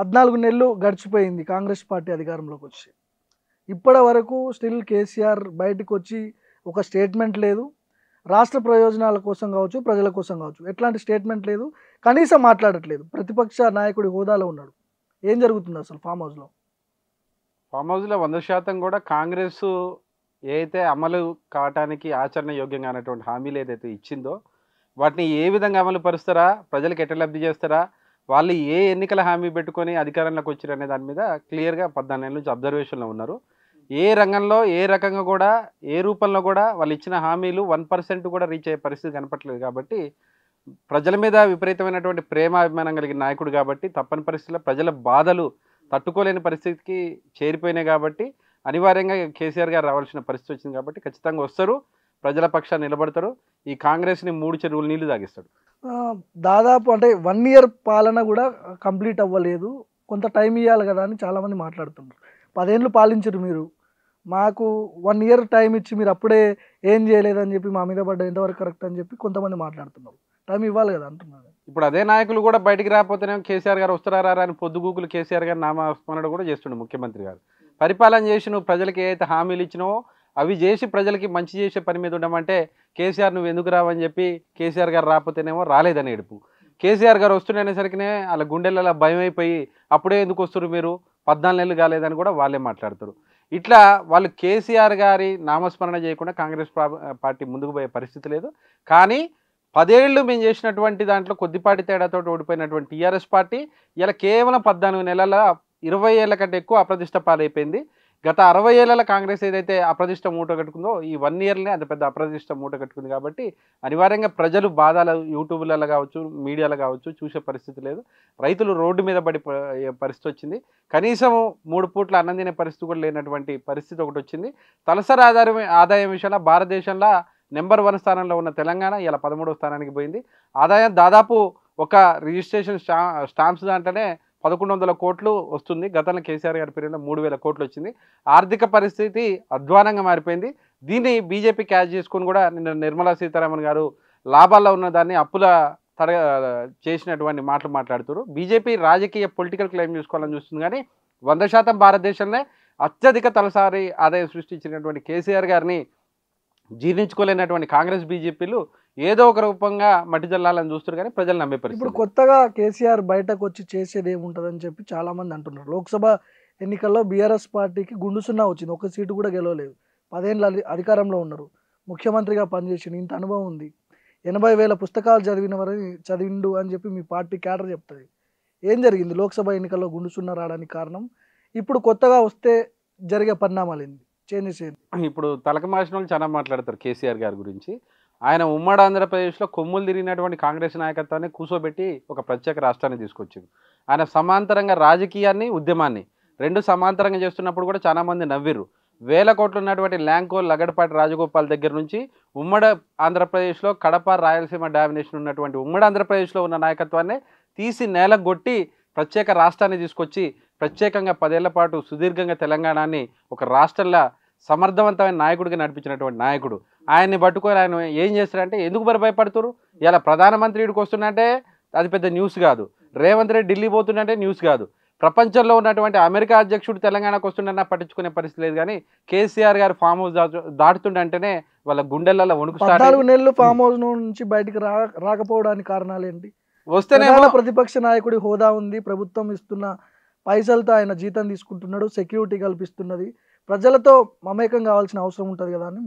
14 నెలలు గడిచిపోయింది కాంగ్రెస్ పార్టీ అధికారంలోకి వచ్చి. ఇప్పటి వరకు స్టిల్ కేసీఆర్ బయటకు వచ్చి ఒక స్టేట్మెంట్ లేదు. రాష్ట్ర ప్రయోజనాల కోసం కావచ్చు, ప్రజల కోసం కావచ్చు, ఎట్లాంటి స్టేట్మెంట్ లేదు. కనీసం మాట్లాడట్లేదు. ప్రతిపక్ష నాయకుడి హోదాలో ఉన్నాడు. ఏం జరుగుతుంది అసలు ఫామ్ హౌస్లో? ఫామ్ హౌస్లో 100% కూడా కాంగ్రెస్ ఏదైతే అమలు కావటానికి ఆచరణ యోగ్యంగా అనేటువంటి హామీలు ఏదైతే ఇచ్చిందో వాటిని ఏ విధంగా అమలు పరుస్తారా, ప్రజలకు ఎట్లా లబ్ధి చేస్తారా, వాళ్ళు ఏ ఎన్నికల హామీ పెట్టుకొని అధికారంలోకి వచ్చారు అనే దాని మీద క్లియర్గా 14 ఏళ్ళ నుంచి అబ్జర్వేషన్లో ఉన్నారు. ఏ రంగంలో ఏ రకంగా కూడా ఏ రూపంలో కూడా వాళ్ళు ఇచ్చిన హామీలు 1% కూడా రీచ్ అయ్యే పరిస్థితి కనపట్లేదు. కాబట్టి ప్రజల మీద విపరీతమైనటువంటి ప్రేమాభిమానం కలిగిన నాయకుడు కాబట్టి తప్పని పరిస్థితుల్లో ప్రజల బాధలు తట్టుకోలేని పరిస్థితికి చేరిపోయినాయి. కాబట్టి అనివార్యంగా కేసీఆర్ గారు రావాల్సిన పరిస్థితి వచ్చింది. కాబట్టి ఖచ్చితంగా వస్తారు, ప్రజల పక్షాన్ని నిలబడతారు, ఈ కాంగ్రెస్ని 3 చెరువులు నీళ్లు తాగిస్తాడు. దాదాపు అంటే 1 ఇయర్ పాలన కూడా కంప్లీట్ అవ్వలేదు, కొంత టైం ఇవ్వాలి కదా అని చాలామంది మాట్లాడుతున్నారు. 10 ఏళ్ళు పాలించారు మీరు, మాకు 1 ఇయర్ టైం ఇచ్చి మీరు అప్పుడే ఏం చేయలేదని చెప్పి మా మీద పడ్డ ఎంతవరకు కరెక్ట్ అని చెప్పి కొంతమంది మాట్లాడుతున్నారు. టైం ఇవ్వాలి కదా అంటున్నారు. ఇప్పుడు అదే నాయకులు కూడా బయటికి రాకపోతేనే కేసీఆర్ గారు వస్తారా అని పొద్దుగూకులు కేసీఆర్ గారు నామస్మరణ కూడా చేస్తుండే ముఖ్యమంత్రి గారు. పరిపాలన చేసి నువ్వు ప్రజలకి ఏదైతే హామీలు ఇచ్చినావో అవి చేసి ప్రజలకి మంచి చేసే పని మీద ఉండమంటే కేసీఆర్ నువ్వు ఎందుకు రావని చెప్పి కేసీఆర్ గారు రాకపోతేనేమో రాలేదని ఏడుపు. కేసీఆర్ గారు వస్తుండేసరికినే వాళ్ళ గుండెలలో భయం అయిపోయి అప్పుడే ఎందుకు వస్తారు మీరు, 14 నెలలు కాలేదని కూడా వాళ్ళే మాట్లాడతారు. ఇట్లా వాళ్ళు కేసీఆర్ గారి నామస్మరణ చేయకుండా కాంగ్రెస్ పార్టీ ముందుకు పోయే పరిస్థితి లేదు. కానీ 10 ఏళ్ళు మేము చేసినటువంటి దాంట్లో కొద్దిపాటి తేడాతో ఓడిపోయినటువంటి టీఆర్ఎస్ పార్టీ ఇలా కేవలం 14 నెలల 20 ఏళ్ల కంటే ఎక్కువ అప్రతిష్ట పాలైపోయింది. గత 60 ఏళ్ల కాంగ్రెస్ ఏదైతే అప్రతిష్ట మూట కట్టుకుందో ఈ 1 ఇయర్నే అంత పెద్ద అప్రతిష్ట మూట కట్టుకుంది. కాబట్టి అనివార్యంగా ప్రజలు బాధలు యూట్యూబ్లలో కావచ్చు, మీడియాలో కావచ్చు చూసే పరిస్థితి లేదు. రైతులు రోడ్డు మీద పడి పరిస్థితి వచ్చింది. కనీసం 3 పూట్ల అన్నం తినే పరిస్థితి కూడా లేనటువంటి పరిస్థితి ఒకటి వచ్చింది. తలసరి ఆదాయం విషయంలో భారతదేశంలో నెంబర్ 1 స్థానంలో ఉన్న తెలంగాణ ఇలా 13వ స్థానానికి పోయింది. ఆదాయం దాదాపు ఒక రిజిస్ట్రేషన్ స్టాంప్స్ దాంట్లోనే 1100 కోట్లు వస్తుంది. గతంలో కేసీఆర్ గారి పీరియడ్లో 3000 కోట్లు వచ్చింది. ఆర్థిక పరిస్థితి అధ్వానంగా మారిపోయింది. దీన్ని బీజేపీ క్యాచ్ చేసుకుని కూడా నిన్న నిర్మలా సీతారామన్ గారు లాభాల్లో ఉన్న దాన్ని అప్పుల చేసినటువంటి మాటలు మాట్లాడుతారు. బీజేపీ రాజకీయ పొలిటికల్ క్లెయిమ్ చేసుకోవాలని చూస్తుంది. కానీ 100% భారతదేశంలో అత్యధిక తలసారి ఆదాయం సృష్టించినటువంటి కేసీఆర్ గారిని జీర్ణించుకోలేనటువంటి కాంగ్రెస్ బీజేపీలు ఏదో ఒక రూపంగా మట్టి జల్లాలని చూస్తారు. కానీ ప్రజలు నమ్మే పరిస్థితి. ఇప్పుడు కొత్తగా కేసీఆర్ బయటకు వచ్చి చేసేది ఏముంటుందని చెప్పి చాలామంది అంటున్నారు. లోక్సభ ఎన్నికల్లో బీఆర్ఎస్ పార్టీకి గుండు సున్నా వచ్చింది, ఒక సీటు కూడా గెలవలేదు. 10 ఏళ్ళు అధికారంలో ఉన్నారు, ముఖ్యమంత్రిగా పనిచేసిండు, ఇంత అనుభవం ఉంది, 80,000 పుస్తకాలు చదివిండు అని చెప్పి మీ పార్టీ క్యాడర్ చెప్తుంది. ఏం జరిగింది లోక్సభ ఎన్నికల్లో గుండు సున్నా రావడానికి కారణం? ఇప్పుడు కొత్తగా వస్తే జరిగే పరిణామాలు ఏంది, చేంజెస్ ఏంది? ఇప్పుడు తలక మాసిన వాళ్ళు చాలా మాట్లాడతారు కేసీఆర్ గారి గురించి. ఆయన ఉమ్మడి ఆంధ్రప్రదేశ్లో కొమ్ములు తిరిగినటువంటి కాంగ్రెస్ నాయకత్వాన్ని కూర్చోబెట్టి ఒక ప్రత్యేక రాష్ట్రాన్ని తీసుకొచ్చింది. ఆయన సమాంతరంగా రాజకీయాన్ని, ఉద్యమాన్ని 2 సమాంతరంగా చేస్తున్నప్పుడు కూడా చాలామంది నవ్విర్రు. 1000 కోట్లు ఉన్నటువంటి ల్యాంకో లగడపాటి రాజగోపాల్ దగ్గర నుంచి ఉమ్మడి ఆంధ్రప్రదేశ్లో కడప, రాయలసీమ డామినేషన్ ఉన్నటువంటి ఉమ్మడి ఆంధ్రప్రదేశ్లో ఉన్న నాయకత్వాన్ని తీసి నేలగొట్టి ప్రత్యేక రాష్ట్రాన్ని తీసుకొచ్చి ప్రత్యేకంగా 10 ఏళ్ల పాటు సుదీర్ఘంగా తెలంగాణని ఒక రాష్ట్రంలో సమర్థవంతమైన నాయకుడిగా నడిపించినటువంటి నాయకుడు. ఆయన్ని పట్టుకొని ఆయన ఏం చేస్తారంటే ఎందుకు భయపడుతున్నారు? ఇలా ప్రధానమంత్రి ఇక్కడికి వస్తున్నట్టే అది పెద్ద న్యూస్ కాదు, రేవంత్ రెడ్డి ఢిల్లీ పోతున్నట్టే న్యూస్ కాదు, ప్రపంచంలో ఉన్నటువంటి అమెరికా అధ్యక్షుడు తెలంగాణకు వస్తున్నా పట్టించుకునే పరిస్థితి లేదు. కానీ కేసీఆర్ గారు ఫామ్ హౌస్ దాటుతుండంటేనే వాళ్ళ గుండెలలో వణుకు. 14 నెలలు ఫామ్ హౌస్ నుంచి బయటికి రాకపోవడానికి కారణాలు ఏంటి? వస్తేనే ప్రతిపక్ష నాయకుడి హోదా ఉంది, ప్రభుత్వం ఇస్తున్న పైసలతో ఆయన జీతం తీసుకుంటున్నాడు, సెక్యూరిటీ కల్పిస్తున్నది, ప్రజలతో మమేకం కావాల్సిన అవసరం ఉంటుంది కదా అని.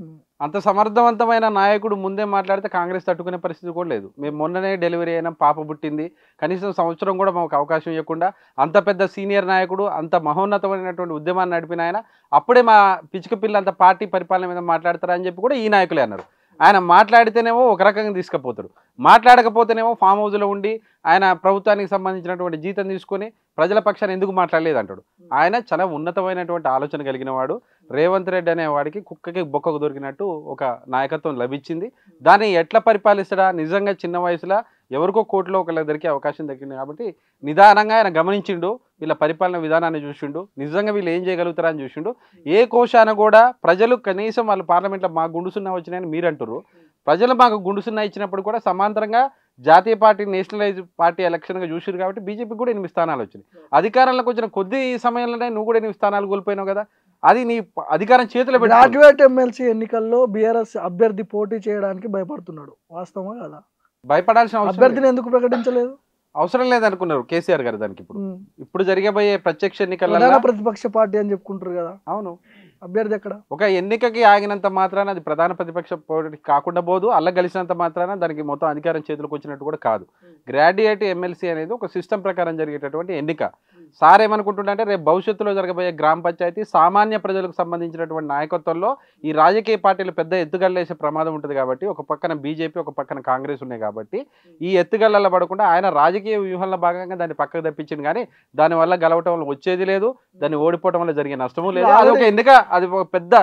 అంత సమర్థవంతమైన నాయకుడు ముందే మాట్లాడితే కాంగ్రెస్ తట్టుకునే పరిస్థితి కూడా లేదు. మేము మొన్ననే డెలివరీ అయినా, పాప పుట్టింది, కనీసం సంవత్సరం కూడా మాకు అవకాశం ఇవ్వకుండా అంత పెద్ద సీనియర్ నాయకుడు, అంత మహోన్నతమైనటువంటి ఉద్యమాన్ని నడిపిన ఆయన అప్పుడే మా పిచ్చుక పిల్ల అంత పార్టీ పరిపాలన మీద మాట్లాడతారని చెప్పి కూడా ఈ నాయకులే అన్నారు. ఆయన మాట్లాడితేనేమో ఒక రకంగా తీసుకుపోతాడు, మాట్లాడకపోతేనేమో ఫామ్ హౌస్లో ఉండి ఆయన ప్రభుత్వానికి సంబంధించినటువంటి జీతం తీసుకొని ప్రజల పక్షాన్ని ఎందుకు మాట్లాడలేదు అంటాడు. ఆయన చాలా ఉన్నతమైనటువంటి ఆలోచన కలిగిన వాడు. రేవంత్ రెడ్డి అనేవాడికి కుక్కకి బొక్కకు దొరికినట్టు ఒక నాయకత్వం లభించింది. దాన్ని ఎట్లా పరిపాలిస్తాడా? నిజంగా చిన్న వయసులో ఎవరికో కోర్టులో ఒకళ్ళకి దొరికే అవకాశం దక్కింది. కాబట్టి నిదానంగా ఆయన గమనించిండు, వీళ్ళ పరిపాలన విధానాన్ని చూసిండు, నిజంగా వీళ్ళు ఏం చేయగలుగుతారా అని చూసిండు. ఏ కోశాన కూడా ప్రజలు కనీసం వాళ్ళు పార్లమెంట్లో మాకు గుండు సున్నా వచ్చినాయని మీరు అంటారు, ప్రజలు మాకు గుండు సున్నా ఇచ్చినప్పుడు కూడా సమాంతరంగా జాతీయ పార్టీ నేషనలైజ్ పార్టీ ఎలక్షన్గా చూసిరు కాబట్టి బీజేపీకి కూడా 8 స్థానాలు వచ్చినాయి. అధికారంలోకి వచ్చిన కొద్ది సమయంలోనే నువ్వు కూడా 8 స్థానాలు కోల్పోయినావు కదా, అది నీ అధికారం చేతిలో పెట్టి గ్రాడ్యుయేట్ ఎమ్మెల్సీ ఎన్నికల్లో బీఆర్ఎస్ అభ్యర్థి పోటీ చేయడానికి భయపడుతున్నాడు, వాస్తవమా కదా? భయపడాల్సిన అభ్యర్థిని ఎందుకు ప్రకటించలేదు? అవసరం లేదనుకున్నారు కేసీఆర్ గారు దానికి. ఇప్పుడు జరిగబోయే ప్రత్యక్ష ఎన్నికల్లో ప్రధాన ప్రతిపక్ష పార్టీ అని చెప్పుకుంటారు కదా, అవును, అభ్యర్థి ఎక్కడ? ఒక ఎన్నికకి ఆగినంత మాత్రాన అది ప్రధాన ప్రతిపక్ష పోటీ కాకుండా పోదు, అల్ల కలిసినంత మాత్రాన దానికి మొత్తం అధికారం చేతులకు వచ్చినట్టు కూడా కాదు. గ్రాడ్యుయేట్ ఎమ్మెల్సీ అనేది ఒక సిస్టమ్ ప్రకారం జరిగేటటువంటి ఎన్నిక. సార్ ఏమనుకుంటుంటే రేపు భవిష్యత్తులో జరగబోయే గ్రామ పంచాయతీ సామాన్య ప్రజలకు సంబంధించినటువంటి నాయకత్వంలో ఈ రాజకీయ పార్టీలు పెద్ద ఎత్తుగల్లేసే ప్రమాదం ఉంటుంది కాబట్టి, ఒక పక్కన బీజేపీ ఒక పక్కన కాంగ్రెస్ ఉన్నాయి కాబట్టి ఈ ఎత్తుగళ్ళలో పడకుండా ఆయన రాజకీయ వ్యూహంలో భాగంగా దాన్ని పక్కకు తప్పించింది. కానీ దానివల్ల గెలవటం వల్ల వచ్చేది లేదు, దాన్ని ఓడిపోవడం వల్ల జరిగే నష్టము లేదు. అది ఒక ఎన్నిక, అది ఒక పెద్ద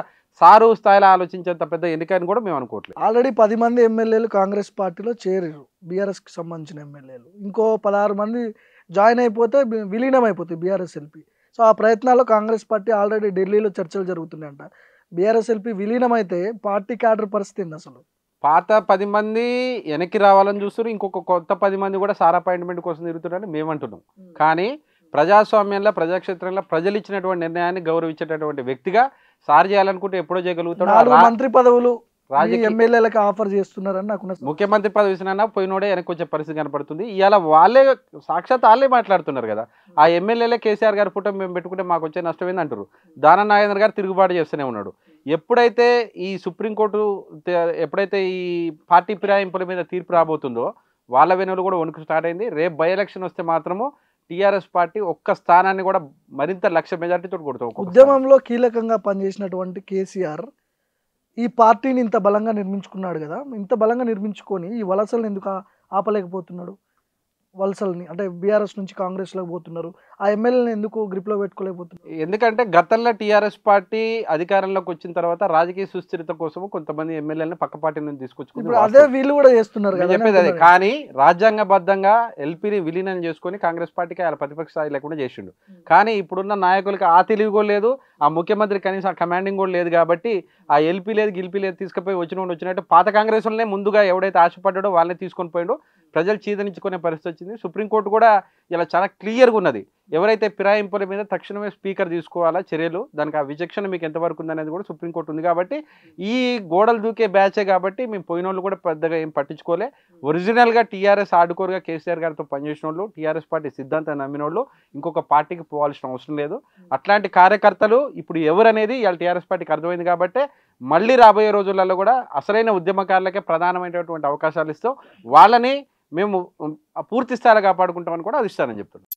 సారు స్థాయిలో ఆలోచించేంత పెద్ద ఎన్నిక అని కూడా మేము అనుకోవట్లేదు. ఆల్రెడీ 10 మంది ఎమ్మెల్యేలు కాంగ్రెస్ పార్టీలో చేరారు, బీఆర్ఎస్కి సంబంధించిన ఎమ్మెల్యేలు. ఇంకో 16 మంది జాయిన్ అయిపోతే విలీనం అయిపోతాయి బీఆర్ఎస్ ఎల్పీ. సో ఆ ప్రయత్నాల్లో కాంగ్రెస్ పార్టీ ఆల్రెడీ ఢిల్లీలో చర్చలు జరుగుతున్నాయంట. బీఆర్ఎస్ ఎల్పీ విలీనం అయితే పార్టీ క్యాడర్ పరిస్థితి ఏంది అసలు? పాత 10 మంది వెనక్కి రావాలని చూస్తారు, ఇంకొక కొత్త 10 మంది కూడా సార్ అపాయింట్మెంట్ కోసం తిరుగుతున్నారని మేము అంటున్నాం. కానీ ప్రజాస్వామ్యంలో ప్రజాక్షేత్రంలో ప్రజలు ఇచ్చినటువంటి నిర్ణయాన్ని గౌరవించేటటువంటి వ్యక్తిగా సార్ చేయాలనుకుంటే ఎప్పుడో చేయగలుగుతాడు. 4 మంత్రి పదవులు రాజకీయ ఎమ్మెల్యేలకు ఆఫర్ చేస్తున్నారని నాకు ముఖ్యమంత్రి పదవి విసినా పోయినోడే వెనక్కి వచ్చే పరిస్థితి కనపడుతుంది. ఇవాళ వాళ్ళే సాక్షాత్ వాళ్ళే మాట్లాడుతున్నారు కదా, ఆ ఎమ్మెల్యేలే కేసీఆర్ గారి ఫోటో మేము పెట్టుకుంటే మాకు వచ్చే నష్టం ఏంది అంటారు. దానం నాగేంద్ర గారు తిరుగుబాటు చేస్తూనే ఉన్నాడు. ఎప్పుడైతే ఈ సుప్రీంకోర్టు ఎప్పుడైతే ఈ పార్టీ ఫిరాయింపుల మీద తీర్పు రాబోతుందో వాళ్ళ వెనుకలు కూడా వణుకు స్టార్ట్ అయింది. రేపు బై ఎలక్షన్ వస్తే మాత్రము టీఆర్ఎస్ పార్టీ ఒక్క స్థానాన్ని కూడా మరింత 1,00,000 మెజార్టీతో కొడుతాం. ఉద్యమంలో కీలకంగా పనిచేసినటువంటి కేసీఆర్ ఈ పార్టీని ఇంత బలంగా నిర్మించుకున్నాడు కదా, ఇంత బలంగా నిర్మించుకొని ఈ వలసలను ఎందుకు ఆపలేకపోతున్నాడు? వలసల్ని అంటే బీఆర్ఎస్ నుంచి కాంగ్రెస్లోకి పోతున్నారు, ఆ ఎమ్మెల్యేని ఎందుకు గ్రిప్లో పెట్టుకోలేకపోతున్నారు? ఎందుకంటే గతంలో టీఆర్ఎస్ పార్టీ అధికారంలోకి వచ్చిన తర్వాత రాజకీయ సుస్థిరత కోసం కొంతమంది ఎమ్మెల్యేలను పక్క పార్టీ నుంచి తీసుకొచ్చుకుంటారు. అదే వీళ్ళు కూడా చేస్తున్నారు కదా చెప్పేది అదే. కానీ రాజ్యాంగబద్ధంగా ఎల్పీని విలీనం చేసుకొని కాంగ్రెస్ పార్టీకి ఆయన ప్రతిపక్ష స్థాయి లేకుండా చేసిండు. కానీ ఇప్పుడున్న నాయకులకి ఆ తెలివి కూడా లేదు, ఆ ముఖ్యమంత్రి కనీసం ఆ కమాండింగ్ కూడా లేదు. కాబట్టి ఆ ఎల్పీ లేదు గిల్పీ లేదు తీసుకుపోయి వచ్చినట్టు పాత కాంగ్రెస్ వాళ్ళనే ముందుగా ఎవడైతే ఆశపడ్డాడో వాళ్ళని తీసుకొని పోయిండు. ప్రజలు చీదనించుకునే పరిస్థితి వచ్చింది. సుప్రీంకోర్టు కూడా ఇలా చాలా క్లియర్గా ఉన్నది, ఎవరైతే ఫిరాయింపుల మీద తక్షణమే స్పీకర్ తీసుకోవాలా చర్యలు, దానికి ఆ విచక్షణ మీకు ఎంతవరకు ఉందనేది కూడా సుప్రీంకోర్టు ఉంది. కాబట్టి ఈ గోడలు దూకే బ్యాచే కాబట్టి మేము పోయిన వాళ్ళు కూడా పెద్దగా ఏం పట్టించుకోలే. ఒరిజినల్గా టీఆర్ఎస్ ఆడుకోరుగా కేసీఆర్ గారితో పనిచేసిన వాళ్ళు, టీఆర్ఎస్ పార్టీ సిద్ధాంతాన్ని నమ్మిన వాళ్ళు ఇంకొక పార్టీకి పోవాల్సిన అవసరం లేదు. అట్లాంటి కార్యకర్తలు ఇప్పుడు ఎవరనేది ఇవాళ టీఆర్ఎస్ పార్టీకి అర్థమైంది. కాబట్టి మళ్ళీ రాబోయే రోజులలో కూడా అసలైన ఉద్యమకారులకే ప్రధానమైనటువంటి అవకాశాలు ఇస్తాం, వాళ్ళని మేము పూర్తి స్థాయిలో కాపాడుకుంటామని కూడా అది ఇస్తానని చెప్తున్నాం.